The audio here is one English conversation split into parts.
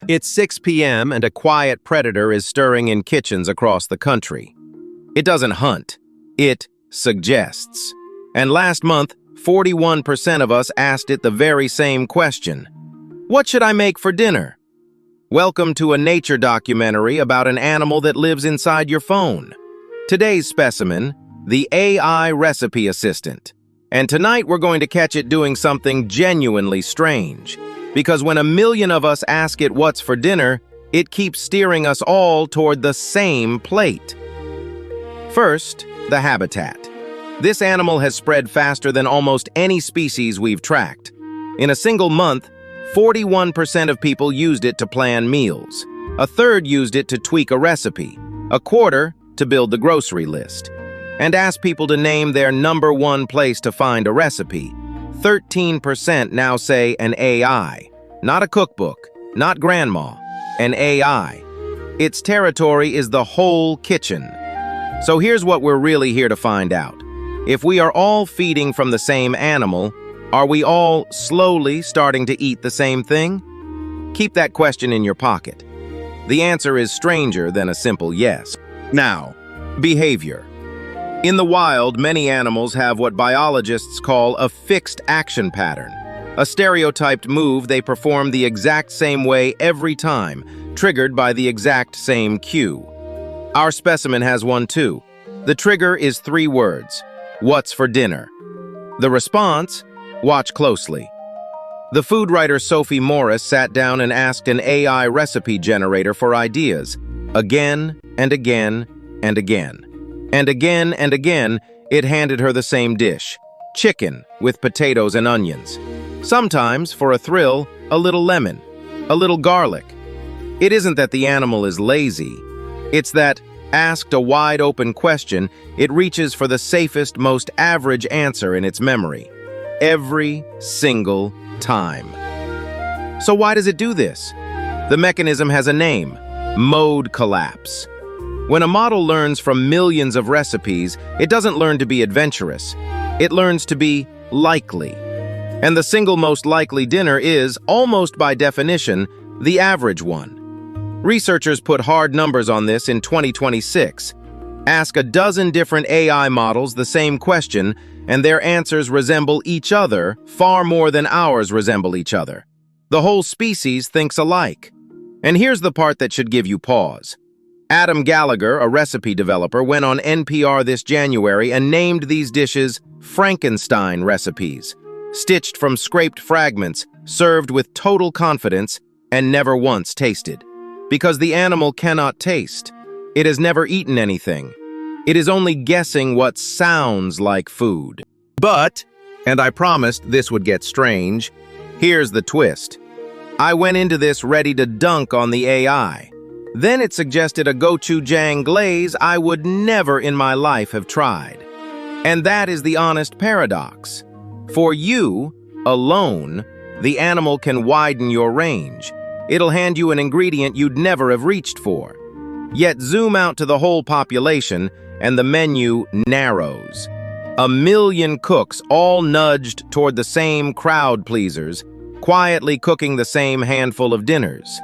It's 6 p.m. and a quiet predator is stirring in kitchens across the country. It doesn't hunt, it suggests. And last month, 41% of us asked it the very same question. What should I make for dinner? Welcome to a nature documentary about an animal that lives inside your phone. Today's specimen, the AI recipe assistant. And tonight we're going to catch it doing something genuinely strange. Because when a million of us ask it what's for dinner, it keeps steering us all toward the same plate. First, the habitat. This animal has spread faster than almost any species we've tracked. In a single month, 41% of people used it to plan meals. A third used it to tweak a recipe. A quarter to build the grocery list. And ask people to name their number one place to find a recipe. 13% now say an AI. Not a cookbook, not grandma, an AI. Its territory is the whole kitchen. So here's what we're really here to find out. If we are all feeding from the same animal, are we all slowly starting to eat the same thing? Keep that question in your pocket. The answer is stranger than a simple yes. Now, behavior. In the wild, many animals have what biologists call a fixed action pattern, a stereotyped move they perform the exact same way every time, triggered by the exact same cue. Our specimen has one too. The trigger is 3 words. What's for dinner? The response? Watch closely. The food writer Sophie Morris sat down and asked an AI recipe generator for ideas, again and again and again. And again and again, it handed her the same dish, chicken with potatoes and onions. Sometimes, for a thrill, a little lemon, a little garlic. It isn't that the animal is lazy. It's that, asked a wide-open question, it reaches for the safest, most average answer in its memory. Every single time. So why does it do this? The mechanism has a name, mode collapse. When a model learns from millions of recipes, it doesn't learn to be adventurous. It learns to be likely. And the single most likely dinner is, almost by definition, the average one. Researchers put hard numbers on this in 2026. Ask a dozen different AI models the same question, and their answers resemble each other far more than ours resemble each other. The whole species thinks alike. And here's the part that should give you pause. Gallagher, a recipe developer, went on NPR this January and named these dishes Frankenstein recipes, stitched from scraped fragments, served with total confidence, and never once tasted. Because the animal cannot taste. It has never eaten anything. It is only guessing what sounds like food. But, and I promised this would get strange, here's the twist. I went into this ready to dunk on the AI. Then it suggested a gochujang glaze I would never in my life have tried. And that is the honest paradox. For you, alone, the animal can widen your range. It'll hand you an ingredient you'd never have reached for. Yet zoom out to the whole population, and the menu narrows. 1 million cooks all nudged toward the same crowd pleasers, quietly cooking the same handful of dinners.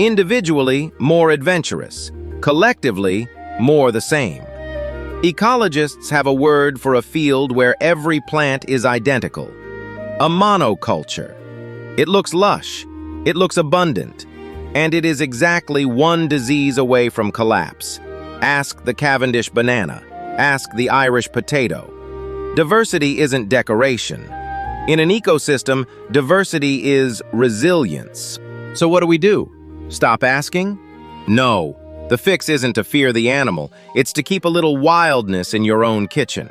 Individually, more adventurous. Collectively, more the same. Ecologists have a word for a field where every plant is identical. A monoculture. It looks lush. It looks abundant. And it is exactly one disease away from collapse. Ask the Cavendish banana. Ask the Irish potato. Diversity isn't decoration. In an ecosystem, diversity is resilience. So what do? Stop asking? No, the fix isn't to fear the animal, it's to keep a little wildness in your own kitchen.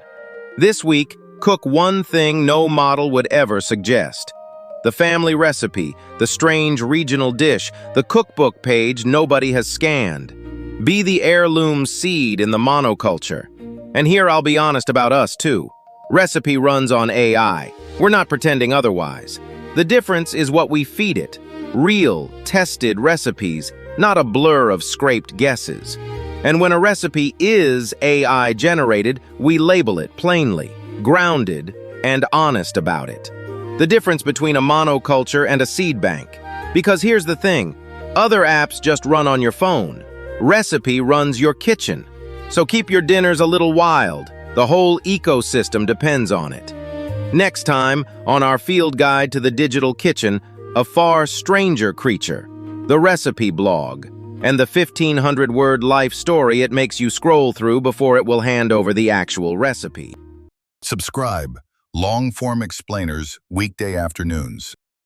This week, cook one thing no model would ever suggest. The family recipe, the strange regional dish, the cookbook page nobody has scanned. Be the heirloom seed in the monoculture. And here I'll be honest about us too. Recipy runs on AI. We're not pretending otherwise. The difference is what we feed it. Real, tested recipes, not a blur of scraped guesses. And when a recipe is AI-generated, we label it plainly, grounded, and honest about it. The difference between a monoculture and a seed bank. Because here's the thing, Other apps just run on your phone. Recipy runs your kitchen. So keep your dinners a little wild. The whole ecosystem depends on it. Next time, on our field guide to the digital kitchen, a far stranger creature, the Recipy blog, and the 1,500-word life story it makes you scroll through before it will hand over the actual recipe. Subscribe. Long-form explainers, weekday afternoons.